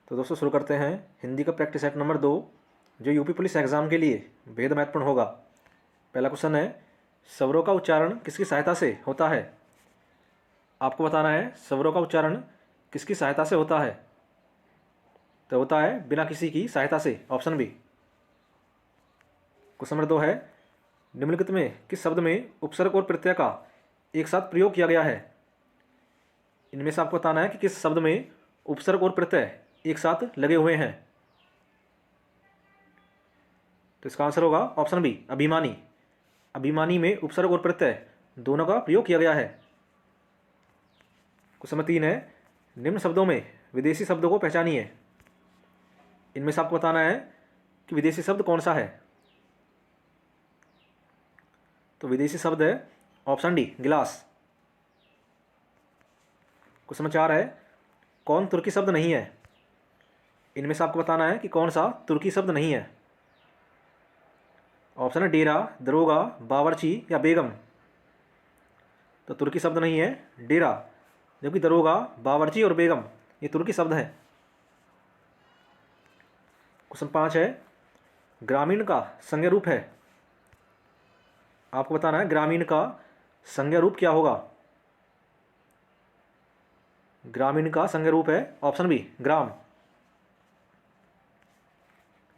तो दोस्तों शुरू करते हैं हिंदी का प्रैक्टिस सेट नंबर 2, जो यूपी पुलिस एग्ज़ाम के लिए बेहद महत्वपूर्ण होगा। पहला क्वेश्चन है, स्वरों का उच्चारण किसकी सहायता से होता है? आपको बताना है स्वरों का उच्चारण किसकी सहायता से होता है। तो होता है बिना किसी की सहायता से, ऑप्शन बी। क्वेश्चन नंबर 2 है, निम्नलिखित में किस शब्द में उपसर्ग और प्रत्यय का एक साथ प्रयोग किया गया है? इनमें से आपको बताना है कि किस शब्द में उपसर्ग और प्रत्यय एक साथ लगे हुए हैं। तो इसका आंसर होगा ऑप्शन बी, अभिमानी। अभिमानी में उपसर्ग और प्रत्यय दोनों का प्रयोग किया गया है। क्वेश्चन नंबर 3 है, निम्न शब्दों में विदेशी शब्दों को पहचानिए। इनमें से आपको बताना है कि विदेशी शब्द कौन सा है। तो विदेशी शब्द है ऑप्शन डी, गिलास। क्वेश्चन नंबर 4 है, कौन तुर्की शब्द नहीं है? इनमें से आपको बताना है कि कौन सा तुर्की शब्द नहीं है। ऑप्शन है डेरा, दरोगा, बावर्ची या बेगम। तो तुर्की शब्द नहीं है डेरा, जबकि दरोगा, बावर्ची और बेगम ये तुर्की शब्द हैं। क्वेश्चन 5 है, ग्रामीण का संज्ञा रूप है। आपको बताना है ग्रामीण का संज्ञा रूप क्या होगा। ग्रामीण का संज्ञा रूप है ऑप्शन बी, ग्राम।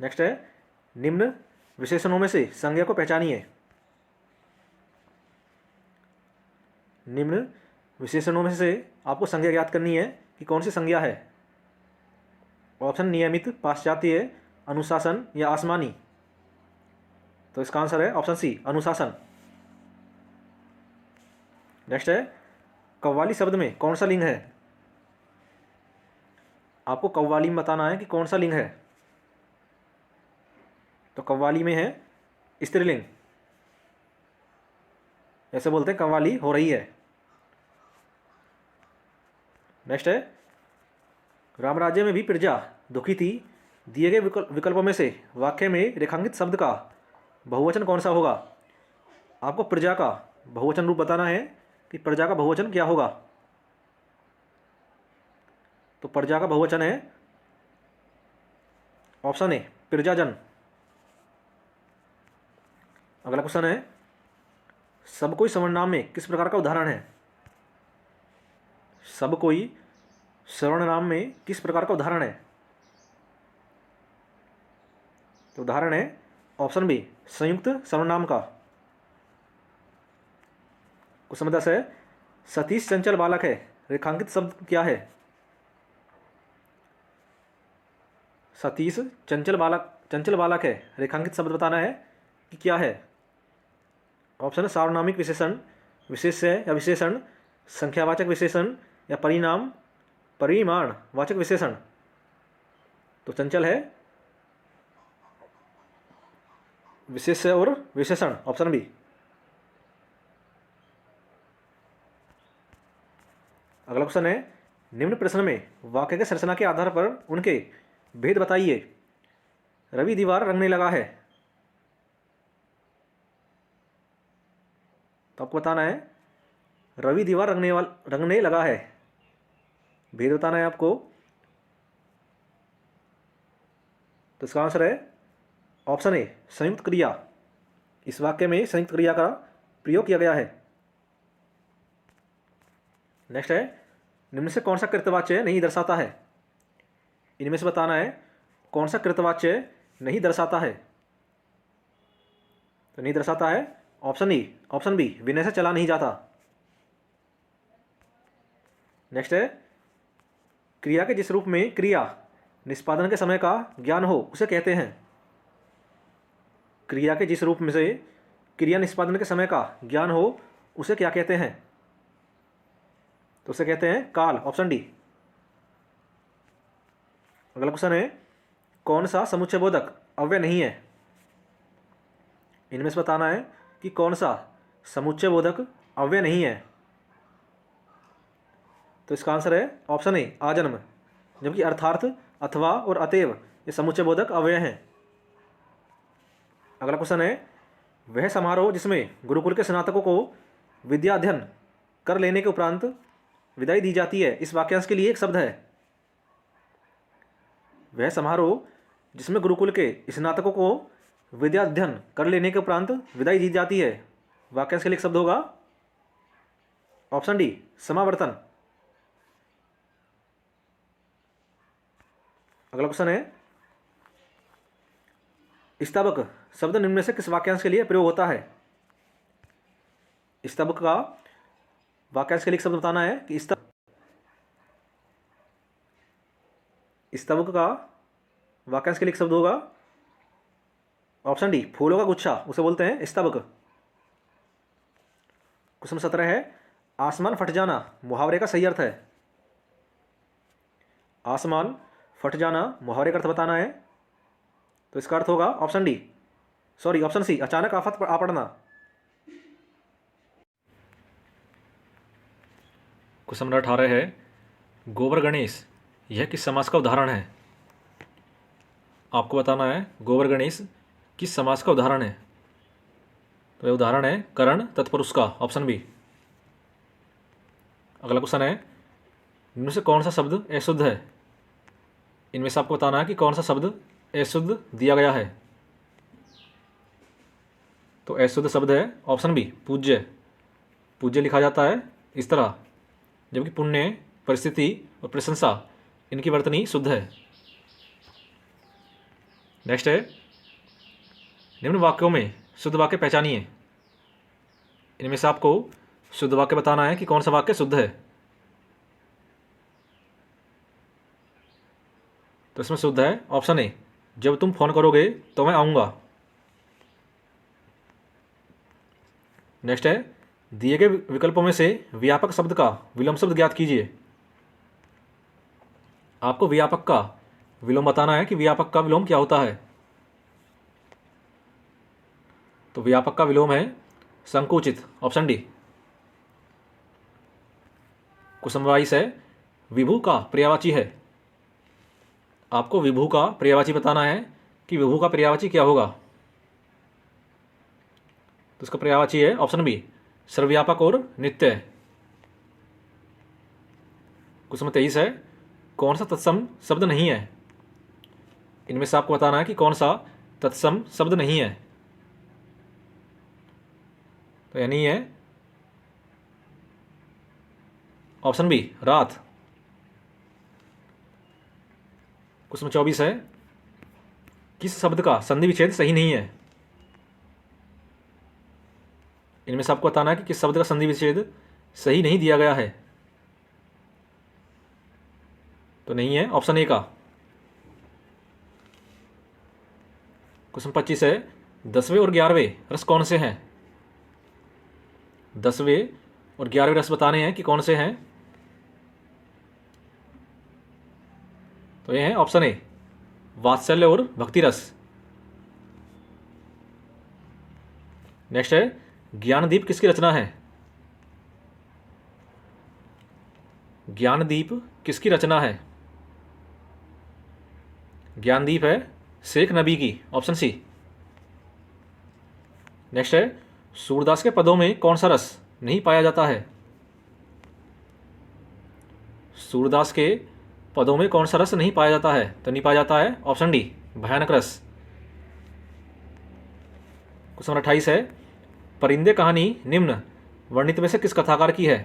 नेक्स्ट है, निम्न विशेषणों में से संज्ञा को पहचानिए। निम्न विशेषणों में से आपको संज्ञा ज्ञात करनी है कि कौन सी संज्ञा है। ऑप्शन नियमित, पाश्चात्य, अनुशासन या आसमानी। तो इसका आंसर है ऑप्शन सी, अनुशासन। नेक्स्ट है, कव्वाली शब्द में कौन सा लिंग है? आपको कव्वाली में बताना है कि कौन सा लिंग है। तो कव्वाली में है स्त्रीलिंग, ऐसे बोलते हैं कव्वाली हो रही है। नेक्स्ट है, रामराज्य में भी प्रजा दुखी थी, दिए गए विकल्पों में से वाक्य में रेखांकित शब्द का बहुवचन कौन सा होगा? आपको प्रजा का बहुवचन रूप बताना है कि प्रजा का बहुवचन क्या होगा। तो प्रजा का बहुवचन है ऑप्शन ए, प्रजाजन। अगला क्वेश्चन है, सब कोई सर्वनाम में किस प्रकार का उदाहरण है? सब कोई सर्वनाम में किस प्रकार का उदाहरण है? तो उदाहरण है ऑप्शन बी, संयुक्त सर्वनाम का। क्वेश्चन नंबर 10 है, सतीश चंचल बालक है, रेखांकित शब्द क्या है? सतीश चंचल बालक है, रेखांकित शब्द बताना है कि क्या है। ऑप्शन है सार्वनामिक विशेषण, विशेष्य या विशेषण, संख्यावाचक विशेषण या परिमाणवाचक विशेषण। तो चंचल है विशेष्य और विशेषण, ऑप्शन बी। अगला क्वेश्चन है, निम्न प्रश्न में वाक्य के संरचना के आधार पर उनके भेद बताइए। रवि दीवार रंगने लगा है। तो आपको बताना है रवि दीवार रंगने लगा है। भेद बताना है आपको। तो इसका आंसर है ऑप्शन ए, संयुक्त क्रिया। इस वाक्य में संयुक्त क्रिया का प्रयोग किया गया है। नेक्स्ट है, निम्न से कौन सा कृतवाच्य नहीं दर्शाता है? इनमें से बताना है कौन सा कृतवाच्य नहीं दर्शाता है। तो नहीं दर्शाता है ऑप्शन बी, विनय से चला नहीं जाता। नेक्स्ट है, क्रिया के जिस रूप में क्रिया निष्पादन के समय का ज्ञान हो उसे कहते हैं। क्रिया के जिस रूप में से क्रिया निष्पादन के समय का ज्ञान हो उसे क्या कहते हैं? तो उसे कहते हैं काल, ऑप्शन डी। अगला क्वेश्चन है, कौन सा समुच्चयबोधक अव्यय नहीं है? इनमें से बताना है कि कौन सा समुच्चयबोधक अव्यय नहीं है। तो इसका आंसर है ऑप्शन ए, आजन्म। जबकि अर्थार्थ, अथवा और अतएव ये समुच्चयबोधक अव्यय हैं। अगला क्वेश्चन है, वह समारोह जिसमें गुरुकुल के स्नातकों को विद्या अध्ययन कर लेने के उपरांत विदाई दी जाती है, इस वाक्यांश के लिए एक शब्द है। वह समारोह जिसमें गुरुकुल के स्नातकों को विद्या अध्ययन कर लेने के उपरांत विदाई दी जाती है। वाक्यांश के लिए एक शब्द होगा ऑप्शन डी समावर्तन। अगला क्वेश्चन है, स्तबक शब्द निम्न में से किस वाक्यांश के लिए प्रयोग होता है? स्तबक का वाक्यांश के लिए एक शब्द बताना है कि स्तबक का वाक्यांश के लिए एक शब्द होगा ऑप्शन डी फूलों का गुच्छा, उसे बोलते हैं स्तबक। क्वेश्चन 17 है, आसमान फट जाना मुहावरे का सही अर्थ है। आसमान फट जाना मुहावरे का अर्थ बताना है, तो इसका अर्थ होगा ऑप्शन सी अचानक आफत आ पड़ना। क्वेश्चन नंबर 18 है, गोबर गणेश यह किस समास का उदाहरण है? आपको बताना है गोबर गणेश किस समास का उदाहरण है। तो यह उदाहरण है करण तत्पुरुष का, ऑप्शन बी। अगला क्वेश्चन है, इनमें से कौन सा शब्द अशुद्ध है? इनमें से आपको बताना है कि कौन सा शब्द अशुद्ध दिया गया है। तो अशुद्ध शब्द है ऑप्शन बी पूज्य। पूज्य लिखा जाता है इस तरह, जबकि पुण्य, परिस्थिति और प्रशंसा इनकी वर्तनी शुद्ध है। नेक्स्ट है, निम्न वाक्यों में शुद्ध वाक्य पहचानिए। इनमें से आपको शुद्ध वाक्य बताना है कि कौन सा वाक्य शुद्ध है। तो इसमें शुद्ध है ऑप्शन ए, जब तुम फोन करोगे तो मैं आऊँगा। नेक्स्ट है, दिए गए विकल्पों में से व्यापक शब्द का विलोम शब्द ज्ञात कीजिए। आपको व्यापक का विलोम बताना है कि व्यापक का विलोम क्या होता है। तो व्यापक का विलोम है संकुचित, ऑप्शन डी। क्वेश्चन 22 है, विभु का पर्यायवाची है। आपको विभु का पर्यायवाची बताना है कि विभु का पर्यायवाची क्या होगा। तो इसका पर्यायवाची है ऑप्शन बी सर्वव्यापक और नित्य। क्वेश्चन 23 है, कौन सा तत्सम शब्द नहीं है? इनमें से आपको बताना है कि कौन सा तत्सम शब्द नहीं है। तो यानी है ऑप्शन बी रात। क्वेश्चन 24 है, किस शब्द का संधि विच्छेद सही नहीं है? इनमें से आपको बताना है कि किस शब्द का संधि विच्छेद सही नहीं दिया गया है। तो नहीं है ऑप्शन ए का। क्वेश्चन 25 है, 10वें और 11वें रस कौन से हैं? 10वें और 11वें रस बताने हैं कि कौन से हैं। तो ये है ऑप्शन ए वात्सल्य और भक्ति रस। नेक्स्ट है, ज्ञानदीप किसकी रचना है? ज्ञानदीप किसकी रचना है? ज्ञानदीप है शेख नबी की, ऑप्शन सी। नेक्स्ट है, सूरदास के पदों में कौन सा रस नहीं पाया जाता है? सूरदास के पदों में कौन सा रस नहीं पाया जाता है? तो नहीं पाया जाता है ऑप्शन डी भयानक रस। क्वेश्चन 28 है, परिंदे कहानी निम्न वर्णित में से किस कथाकार की है?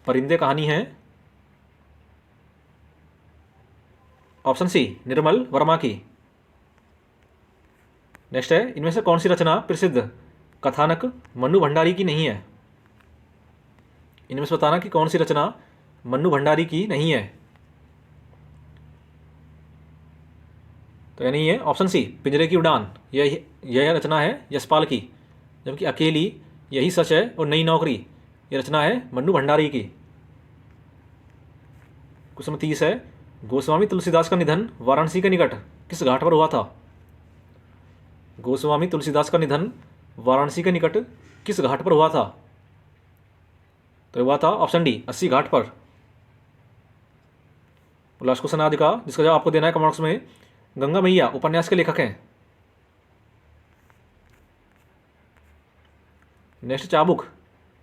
परिंदे कहानी है ऑप्शन सी निर्मल वर्मा की। नेक्स्ट है, इनमें से कौन सी रचना प्रसिद्ध कथानक मन्नू भंडारी की नहीं है? इनमें से बताना कि कौन सी रचना मन्नू भंडारी की नहीं है। तो यानी ये ऑप्शन सी पिंजरे की उड़ान, यह रचना है यशपाल की, जबकि अकेली, यही सच है और नई नौकरी ये रचना है मन्नू भंडारी की। क्वेश्चन 30 है, गोस्वामी तुलसीदास का निधन वाराणसी के निकट किस घाट पर हुआ था? गोस्वामी तुलसीदास का निधन वाराणसी के निकट किस घाट पर हुआ था? तो हुआ था ऑप्शन डी 80 घाट पर। लास्ट क्वेश्चन आज का, जिसका जवाब आपको देना है कमेंट बॉक्स में। गंगा मैया उपन्यास के लेखक हैं। नेक्स्ट, चाबुक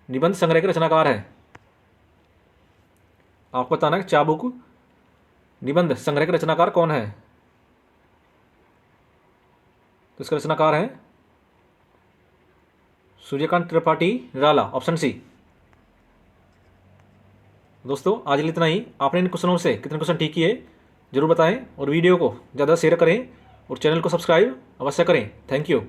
निबंध संग्रह के रचनाकार हैं। आपको बताना है चाबुक निबंध संग्रह के रचनाकार कौन है? तो इसका रचनाकार है सूर्यकांत त्रिपाठी निराला, ऑप्शन सी। दोस्तों आज के लिए इतना ही। आपने इन क्वेश्चनों से कितने क्वेश्चन ठीक किए जरूर बताएं और वीडियो को ज़्यादा शेयर करें और चैनल को सब्सक्राइब अवश्य करें। Thank you.